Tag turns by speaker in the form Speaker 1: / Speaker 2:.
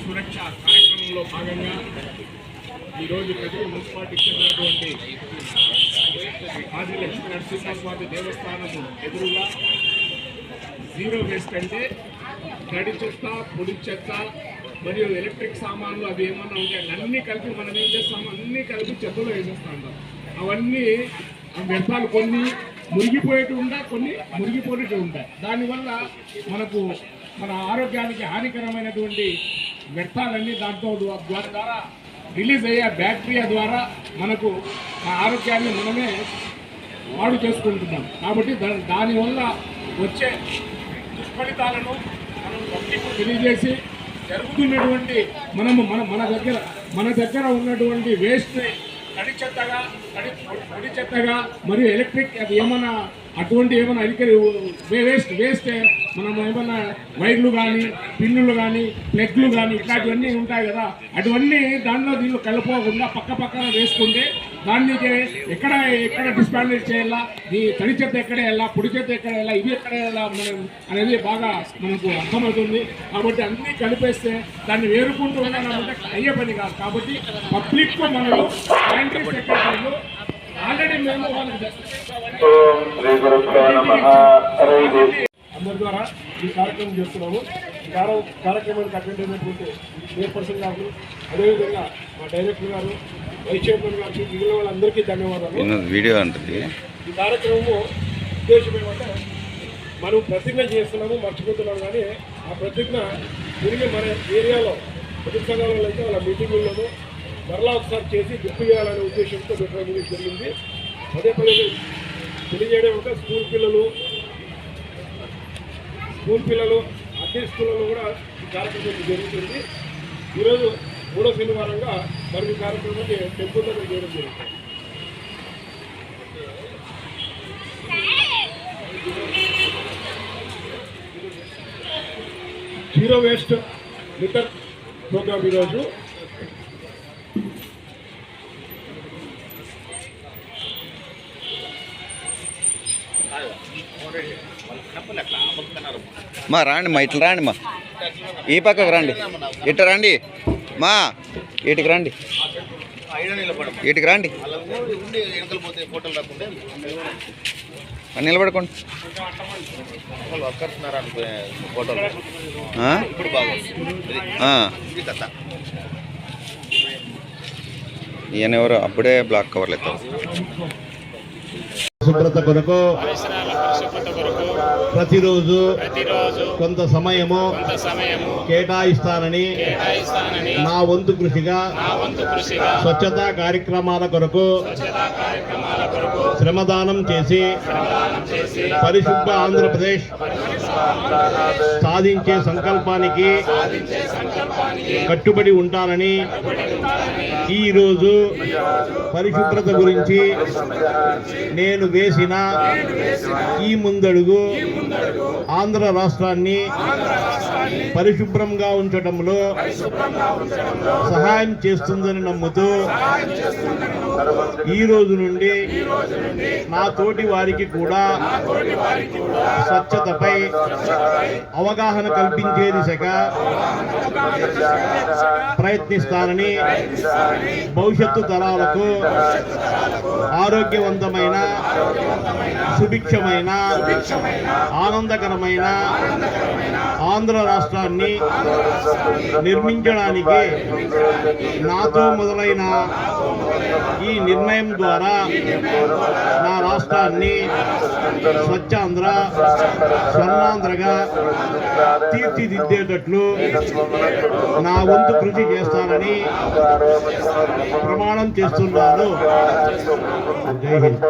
Speaker 1: సురక్ష కార్యక్రమంలో భాగంగా ఈరోజు ప్రతి మున్సిపాలిటీకి చెందినటువంటి ఆది లక్ష్మీ నరసింహస్వామి దేవస్థానము ఎదురుగా జీరో వేస్ట్ అంటే తడి చెత్త, పొడి చెత్త మరియు ఎలక్ట్రిక్ సామాన్లు అవి ఏమన్నా ఉంటాయి అన్నీ కలిపి మనం ఏం చేస్తాము, అన్నీ కలిపి చెత్తలో వేసేస్తూ ఉంటాం. అవన్నీ వ్యర్థాలు కొన్ని మురిగిపోయేటి ఉంటాయి, కొన్ని మురిగిపోయేటి ఉంటాయి. దానివల్ల మనకు మన ఆరోగ్యానికి హానికరమైనటువంటి వ్యర్థాలన్నీ దాంట్లో ద్వారా రిలీజ్ అయ్యే బ్యాక్టీరియా ద్వారా మనకు ఆ ఆరోగ్యాన్ని మనమే పాడు చేసుకుంటున్నాం. కాబట్టి దానివల్ల వచ్చే దుష్ఫలితాలను మనం పబ్లిక్ తెలియజేసి జరుగుతున్నటువంటి మన దగ్గర ఉన్నటువంటి వేస్ట్ని తడి చెత్తగా మరియు ఎలక్ట్రిక్ అది ఏమన్నా అటువంటి ఏమైనా వేస్ట్ మనం ఏమన్నా వైర్లు కానీ, పిన్నులు కానీ, ప్లగ్లు కానీ ఇట్లాంటివన్నీ ఉంటాయి కదా, అటువన్నీ దీనిలో కలుపుకోకుండా పక్కన వేసుకుంటే దాన్ని ఎక్కడ డిస్పాండేట్ చేయాలా, ఈ తడి చెత్త ఎక్కడ వెళ్ళాలా, పొడి చెత్త ఎక్కడ వెళ్ళాలా, ఇది ఎక్కడ వెళ్ళాలా అనేది బాగా మనకు అర్థమవుతుంది. కాబట్టి అన్నీ కలిపేస్తే దాన్ని వేరుకుంటూ వెళ్ళాలంటే అయ్యే పని కాదు. కాబట్టి పబ్లిక్ మనము శానిటరీ సెక్రటరీలు ఆల్రెడీ మేము వాళ్ళకి అందరి ద్వారా ఈ కార్యక్రమం చేస్తున్నాము. ఈ కార్యక్రమానికి అటెండ్ అయినటువంటి చైర్పర్సన్ గారు, అదేవిధంగా మా డైరెక్టర్ గారు, వైస్ చైర్మన్ గారికి, మిగిలిన వాళ్ళందరికీ ధన్యవాదాలు.
Speaker 2: వీడియో అంటుంది.
Speaker 1: ఈ కార్యక్రమము ఉద్దేశం ఏమంటే మనం ప్రతిజ్ఞ చేస్తున్నాము, మర్చిపోతున్నాము. కానీ ఆ ప్రతిజ్ఞ తిరిగి మన ఏరియాలో పొదుపు సంఘాలలో అయితే వాళ్ళ మీటింగుల్లోనూ మరలా ఒకసారి చేసి గుర్తు చేయాలనే ఉద్దేశంతో పెట్టడం జరిగింది. పదే తెలియజేయడం అంటే స్కూల్ పిల్లలు అన్ని స్కూళ్ళలో కూడా ఈ కార్యక్రమం జరుగుతుంది. ఈరోజు 3వ శనివారంగా మరి ఈ కార్యక్రమాన్ని టెంపుల్ దగ్గర చేయడం జరుగుతుంది. జీరో వేస్ట్ లిటర్ ప్రోగ్రామ్ ఈరోజు
Speaker 2: మా రాండి మా ఇట్లా రాండి, మా ఈ పక్కకు రండి, ఇట్ట రండి, మా ఇటుకు రండి, ఇటుకు రండి, నిలబడుకోండి. ఈయన ఎవరు అప్పుడే బ్లాక్ కవర్లు ఎత్తారు.
Speaker 3: శుభ్రత కొరకు ప్రతిరోజు కొంత సమయము కేటాయిస్తానని నా వంతు కృషిగా స్వచ్ఛతా కార్యక్రమాల కొరకు శ్రమదానం చేసి పరిశుభ్ర ఆంధ్రప్రదేశ్ సాధించే సంకల్పానికి కట్టుబడి ఉంటానని ఈరోజు పరిశుభ్రత గురించి నేను వేసిన ఈ ముందడుగు ఆంధ్ర రాష్ట్రాన్ని పరిశుభ్రంగా ఉంచడంలో సహాయం చేస్తుందని నమ్ముతూ ఈ రోజు నుండి నా తోటి వారికి కూడా స్వచ్ఛతపై అవగాహన కల్పించే దిశగా ప్రయత్నిస్తానని, భవిష్యత్తు తరాలకు ఆరోగ్యవంతమైన, సుభిక్షమైన, ఆనందకరమైన ఆంధ్ర రాష్ట్రాన్ని నిర్మించడానికి నాతో మొదలైన ఈ నిర్ణయం ద్వారా నా రాష్ట్రాన్ని స్వచ్ఛాంధ్ర, స్వర్ణాంధ్రగా తీర్చిదిద్దేటట్లు నా వంతు కృషి చేస్తానని ప్రమాణం చేస్తున్నాను. జై హింద్.